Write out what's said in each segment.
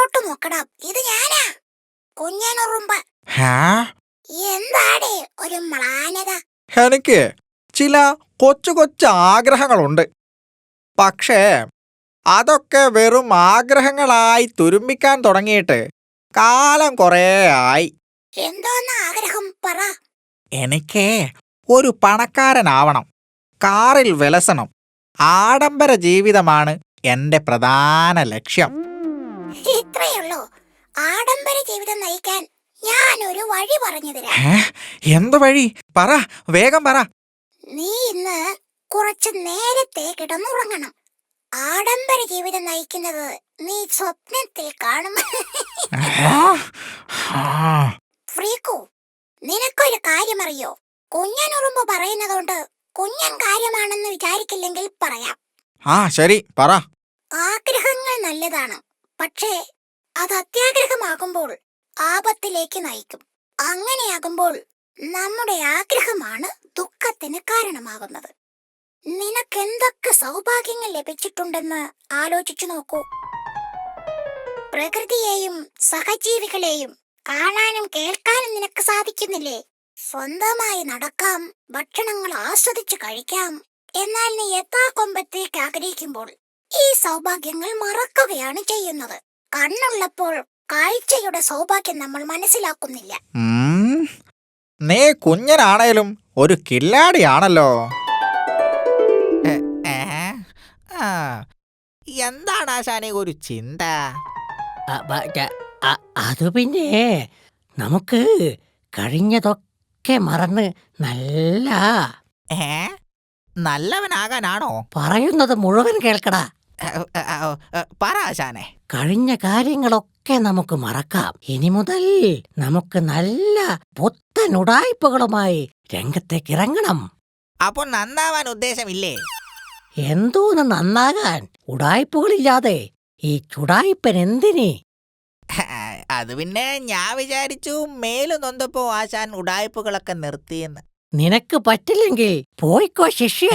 ഇങ്ങോട്ട് നോക്കണം, ഇത് ഞാനാ കുഞ്ഞനുറുമ്പ്. ഹാ? എന്താടേ ഒരു മ്ലാനത? എനിക്ക് ചില കൊച്ചു കൊച്ചു ആഗ്രഹങ്ങളുണ്ട്. പക്ഷേ അതൊക്കെ വെറും ആഗ്രഹങ്ങളായി തുരുമ്പിക്കാൻ തുടങ്ങിയിട്ട് കാലം കുറേ ആയി. എന്തോന്ന് ആഗ്രഹം പറ. എനിക്ക് ഒരു പണക്കാരനാവണം, കാറിൽ വിലസണം, ആഡംബര ജീവിതമാണ് എൻ്റെ പ്രധാന ലക്ഷ്യം. ഇത്രയുള്ളൂ? ആഡംബര ജീവിതം നയിക്കാൻ ഞാനൊരു വഴി പറഞ്ഞു തരാം. എന്ത് വഴി? പറ, വേഗം പറ. നീ ഇന്ന് കുറച്ച് നേരത്തെ കിടന്നുറങ്ങണം. ആഡംബര ജീവിതം നയിക്കുന്നത് നീ സ്വപ്നത്തിൽ കാണും. ഫ്രീക്കു, നിനക്കൊരു കാര്യമറിയോ? കുഞ്ഞനുറുമ്പ് പറയുന്നതുകൊണ്ട് കുഞ്ഞൻ കാര്യമാണെന്ന് വിചാരിക്കില്ലെങ്കിൽ പറയാം. ശരി, പറ. ആഗ്രഹങ്ങൾ നല്ലതാണ്, പക്ഷേ അത് അത്യാഗ്രഹമാകുമ്പോൾ ആപത്തിലേക്ക് നയിക്കും. അങ്ങനെയാകുമ്പോൾ നമ്മുടെ ആഗ്രഹമാണ് ദുഃഖത്തിന് കാരണമാകുന്നത്. നിനക്കെന്തൊക്കെ സൗഭാഗ്യങ്ങൾ ലഭിച്ചിട്ടുണ്ടെന്ന് ആലോചിച്ചു നോക്കൂ. പ്രകൃതിയെയും സഹജീവികളെയും കാണാനും കേൾക്കാനും നിനക്ക് സാധിക്കുന്നില്ലേ? സ്വന്തമായി നടക്കാം, ഭക്ഷണങ്ങൾ ആസ്വദിച്ച് കഴിക്കാം. എന്നാൽ നീ യഥാകൊമ്പത്തേക്ക് ആഗ്രഹിക്കുമ്പോൾ ഈ സൗഭാഗ്യങ്ങൾ മറക്കുകയാണ് ചെയ്യുന്നത്. കണ്ണുള്ളപ്പോൾ കാഴ്ചയുടെ സൗഭാഗ്യം നമ്മൾ മനസ്സിലാക്കുന്നില്ല. നീ കുഞ്ഞനാണേലും ഒരു കില്ലാടിയാണല്ലോ. എന്താണ് ആശാനെ ഒരു ചിന്ത? അത് പിന്നെ നമുക്ക് കഴിഞ്ഞതൊക്കെ മറന്ന് നല്ലവനാകാനാണോ പറയുന്നത് മുഴുവൻ കേൾക്കടാ. പറ ആശാനെ. കഴിഞ്ഞ കാര്യങ്ങളൊക്കെ നമുക്ക് മറക്കാം. ഇനി മുതൽ നമുക്ക് നല്ല പുത്തൻ ഉടായ്പകളുമായി രംഗത്തേക്ക് ഇറങ്ങണം. അപ്പോൾ നന്നാവാൻ ഉദ്ദേശമില്ലേ? എന്തോന്ന് നന്നാകാൻ? ഉടായ്പകളില്ലാതെ ഈ ചുടായ്പൻ എന്തിന്? അത് പിന്നെ ഞാൻ വിചാരിച്ചു മേലു നൊന്തപ്പോ ആശാൻ ഉടായ്പകളൊക്കെ നിർത്തിയെന്ന്. നിനക്ക് പറ്റില്ലെങ്കിൽ പോയിക്കോ ശിഷ്യ.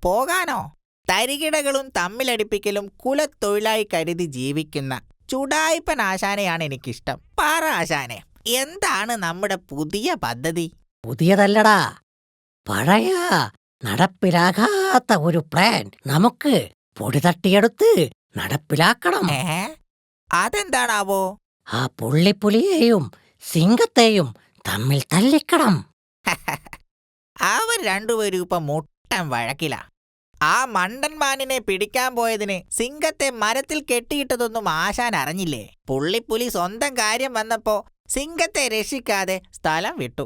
പോകാനോ? തരികിടകളും തമ്മിലടിപ്പിക്കലും കുലത്തൊഴിലായി കരുതി ജീവിക്കുന്ന ചുടായ്പൻ ആശാനെയാണ് എനിക്കിഷ്ടം. പറ ആശാനെ, എന്താണ് നമ്മുടെ പുതിയ പദ്ധതി? പുതിയതല്ലടാ, പഴയ നടപ്പിലാകാത്ത ഒരു പ്ലാൻ നമുക്ക് പൊടി തട്ടിയെടുത്ത് നടപ്പിലാക്കണം. അതെന്താണാവോ? ആ പുള്ളിപ്പുലിയെയും സിംഹത്തെയും തമ്മിൽ തല്ലിക്കണം. അവർ രണ്ടുപേരും ഇപ്പൊ മുട്ടൻ വഴക്കില. ആ മണ്ടന്മാനിനെ പിടിക്കാൻ പോയതിന് സിംഹത്തെ മരത്തിൽ കെട്ടിയിട്ടതൊന്നും ആശാൻ അറിഞ്ഞില്ലേ? പുള്ളിപ്പുലി സ്വന്തം കാര്യം വന്നപ്പോ സിംഹത്തെ രക്ഷിക്കാതെ സ്ഥലം വിട്ടു.